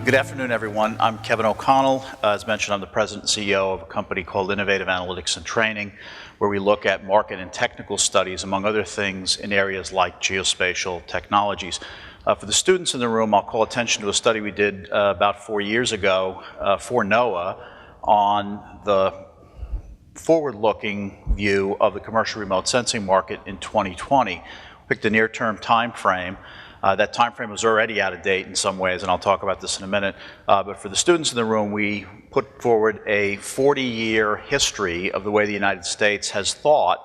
Good afternoon, everyone. I'm Kevin O'Connell. As mentioned, I'm the president and CEO of a company called Innovative Analytics and Training, where we look at market and technical studies, among other things, in areas like geospatial technologies. For the students in the room, I'll call attention to a study we did about 4 years ago for NOAA on the forward-looking view of the commercial remote sensing market in 2020. We picked a near-term time frame. That time frame was already out of date in some ways, and I'll talk about this in a minute. But for the students in the room, we put forward a 40-year history of the way the United States has thought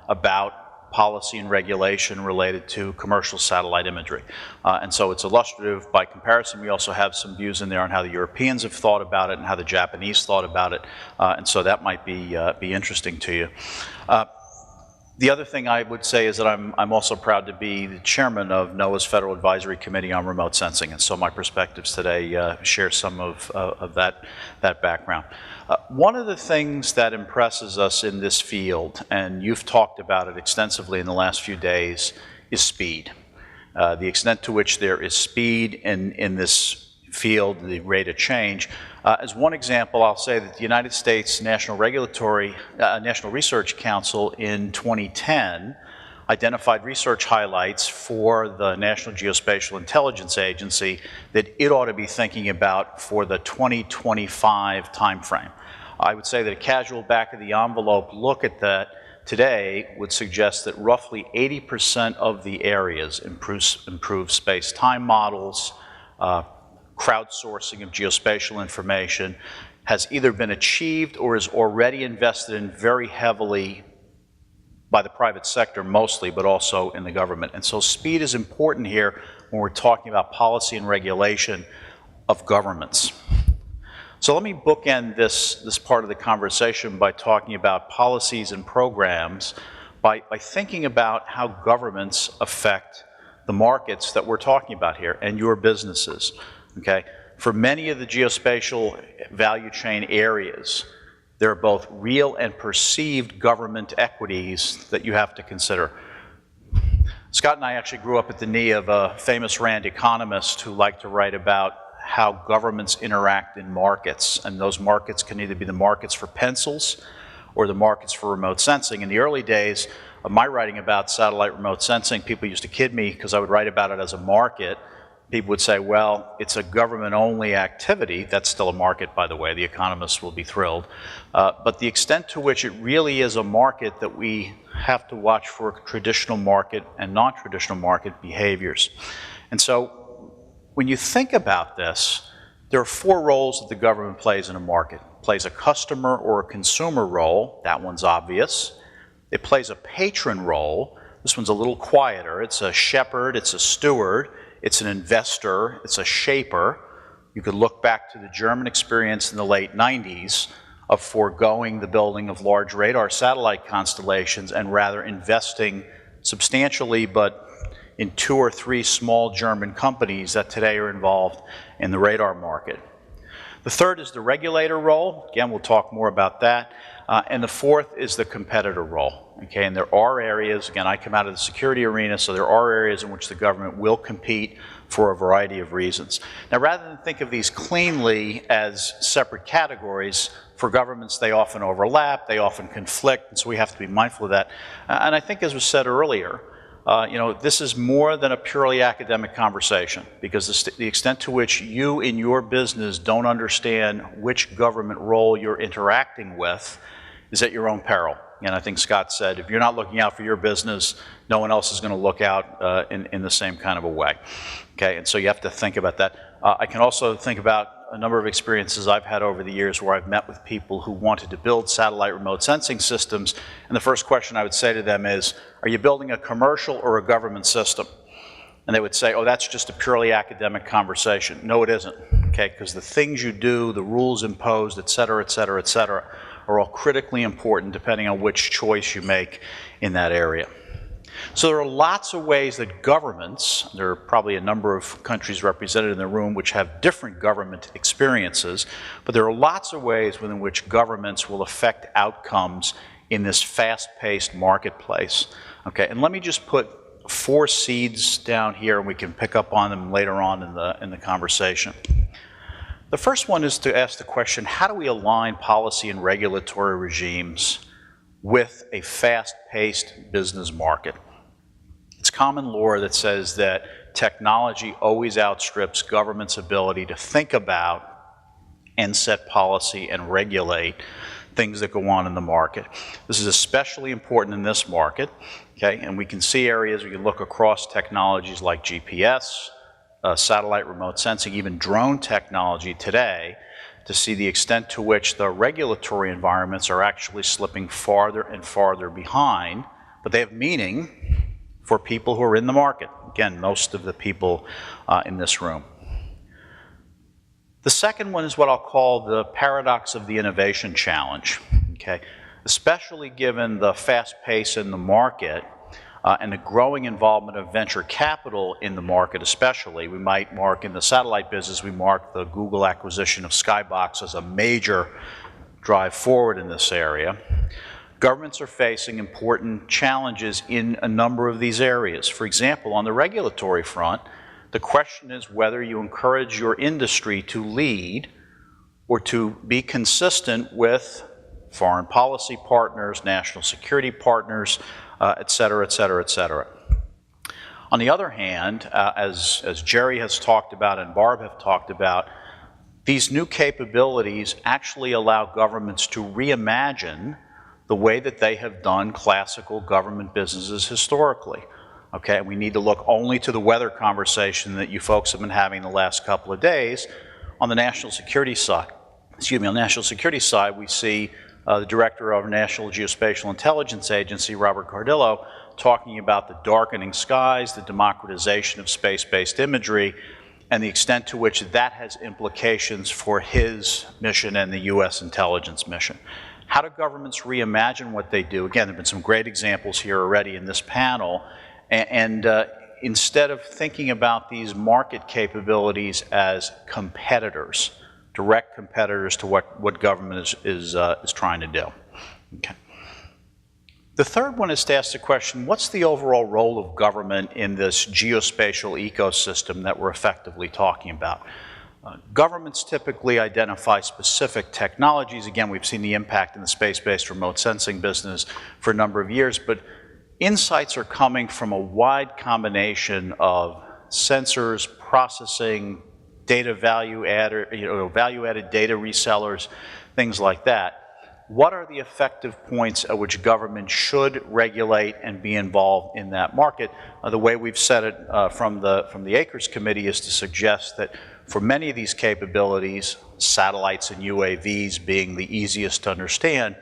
about policy and regulation related to commercial satellite imagery. And so it's illustrative. By comparison, we also have some views in there on how the Europeans have thought about it and how the Japanese thought about it. And so that might be interesting to you. The other thing I would say is that I'm also proud to be the chairman of NOAA's Federal Advisory Committee on Remote Sensing, and so my perspectives today share some of that background. One of the things that impresses us in this field, and you've talked about it extensively in the last few days, is speed. The extent to which there is speed in this field, the rate of change. As one example, I'll say that the United States National Research Council in 2010 identified research highlights for the National Geospatial Intelligence Agency that it ought to be thinking about for the 2025 timeframe. I would say that a casual back-of-the-envelope look at that today would suggest that roughly 80% of the areas improve space-time models, crowdsourcing of geospatial information has either been achieved or is already invested in very heavily by the private sector mostly, but also in the government. And so speed is important here when we're talking about policy and regulation of governments. So let me bookend this part of the conversation by talking about policies and programs, by thinking about how governments affect the markets that we're talking about here and your businesses. Okay? For many of the geospatial value chain areas, there are both real and perceived government equities that you have to consider. Scott and I actually grew up at the knee of a famous Rand economist who liked to write about how governments interact in markets, and those markets can either be the markets for pencils or the markets for remote sensing. In the early days of my writing about satellite remote sensing, people used to kid me because I would write about it as a market. People would say, well, it's a government-only activity. That's still a market, by the way. The economists will be thrilled. But the extent to which it really is a market that we have to watch for traditional market and non-traditional market behaviors. And so when you think about this, there are 4 roles that the government plays in a market. It plays a customer or a consumer role. That one's obvious. It plays a patron role. This one's a little quieter. It's a shepherd. It's a steward. It's an investor, it's a shaper. You could look back to the German experience in the late 90s of foregoing the building of large radar satellite constellations and rather investing substantially, but in 2 or 3 small German companies that today are involved in the radar market. The third is the regulator role. Again, we'll talk more about that. And the fourth is the competitor role. Okay, and there are areas, again, I come out of the security arena, so there are areas in which the government will compete for a variety of reasons. Now, rather than think of these cleanly as separate categories, for governments they often overlap, they often conflict, and so we have to be mindful of that. And I think, as was said earlier, this is more than a purely academic conversation, because the extent to which you in your business don't understand which government role you're interacting with is at your own peril. And I think Scott said, if you're not looking out for your business, no one else is going to look out in the same kind of a way. Okay, and so you have to think about that. I can also think about a number of experiences I've had over the years where I've met with people who wanted to build satellite remote sensing systems, and the first question I would say to them is, are you building a commercial or a government system? And they would say, oh, that's just a purely academic conversation. No, it isn't, okay, because the things you do, the rules imposed, et cetera, et cetera, et cetera, are all critically important depending on which choice you make in that area. So there are lots of ways that governments, there are probably a number of countries represented in the room which have different government experiences, but there are lots of ways within which governments will affect outcomes in this fast-paced marketplace. Okay, and let me just put 4 seeds down here, and we can pick up on them later on in the conversation. The first one is to ask the question, how do we align policy and regulatory regimes with a fast-paced business market? It's common law that says that technology always outstrips government's ability to think about and set policy and regulate things that go on in the market. This is especially important in this market, okay? And we can see areas, we can look across technologies like GPS, satellite remote sensing, even drone technology today, to see the extent to which the regulatory environments are actually slipping farther and farther behind, but they have meaning for people who are in the market. Again, most of the people in this room. The second one is what I'll call the paradox of the innovation challenge, okay? Especially given the fast pace in the market and the growing involvement of venture capital in the market especially. We might mark in the satellite business, we mark the Google acquisition of Skybox as a major drive forward in this area. Governments are facing important challenges in a number of these areas. For example, on the regulatory front, the question is whether you encourage your industry to lead or to be consistent with foreign policy partners, national security partners, et cetera, et cetera, et cetera. On the other hand, as Jerry has talked about and Barb have talked about, these new capabilities actually allow governments to reimagine the way that they have done classical government businesses historically. Okay, we need to look only to the weather conversation that you folks have been having the last couple of days. On the national security side, on the national security side, we see the director of National Geospatial Intelligence Agency, Robert Cardillo, talking about the darkening skies, the democratization of space-based imagery, and the extent to which that has implications for his mission and the U.S. intelligence mission. How do governments reimagine what they do? Again, there have been some great examples here already in this panel. And instead of thinking about these market capabilities as competitors, direct competitors to what government is trying to do. Okay. The third one is to ask the question, what's the overall role of government in this geospatial ecosystem that we're effectively talking about? Governments typically identify specific technologies. Again, we've seen the impact in the space-based remote sensing business for a number of years, but insights are coming from a wide combination of sensors, processing, data value-added data resellers, things like that. What are the effective points at which government should regulate and be involved in that market? The way we've said it from the Acres Committee is to suggest that for many of these capabilities, satellites and UAVs being the easiest to understand,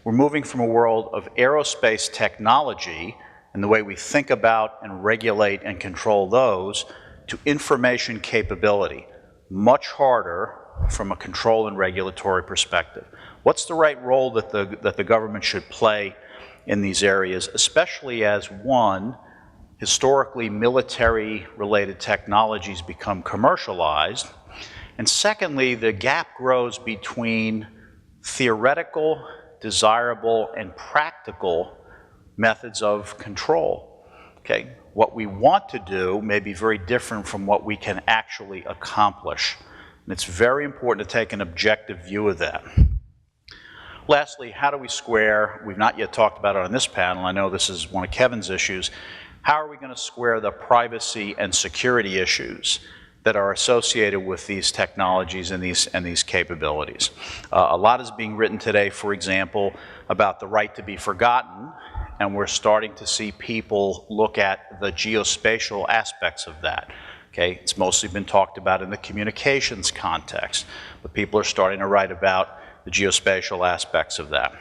we're moving from a world of aerospace technology and the way we think about and regulate and control those to information capability. Much harder from a control and regulatory perspective. What's the right role that the government should play in these areas, especially as one, historically military-related technologies become commercialized, and secondly, the gap grows between theoretical, desirable, and practical methods of control. Okay? What we want to do may be very different from what we can actually accomplish. And it's very important to take an objective view of that. Lastly, how do we square, we've not yet talked about it on this panel, I know this is one of Kevin's issues, how are we going to square the privacy and security issues that are associated with these technologies and these capabilities? A lot is being written today, for example, about the right to be forgotten, and we're starting to see people look at the geospatial aspects of that. Okay, it's mostly been talked about in the communications context, but people are starting to write about the geospatial aspects of that.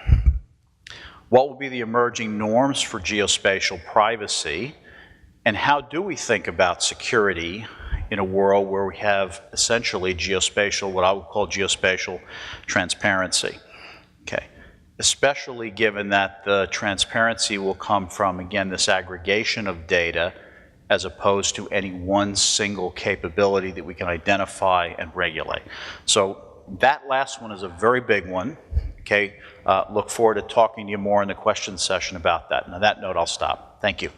What will be the emerging norms for geospatial privacy, and how do we think about security in a world where we have essentially geospatial, what I would call geospatial transparency? Okay, especially given that the transparency will come from, again, this aggregation of data as opposed to any one single capability that we can identify and regulate. So that last one is a very big one. Okay, look forward to talking to you more in the question session about that. And on that note, I'll stop. Thank you.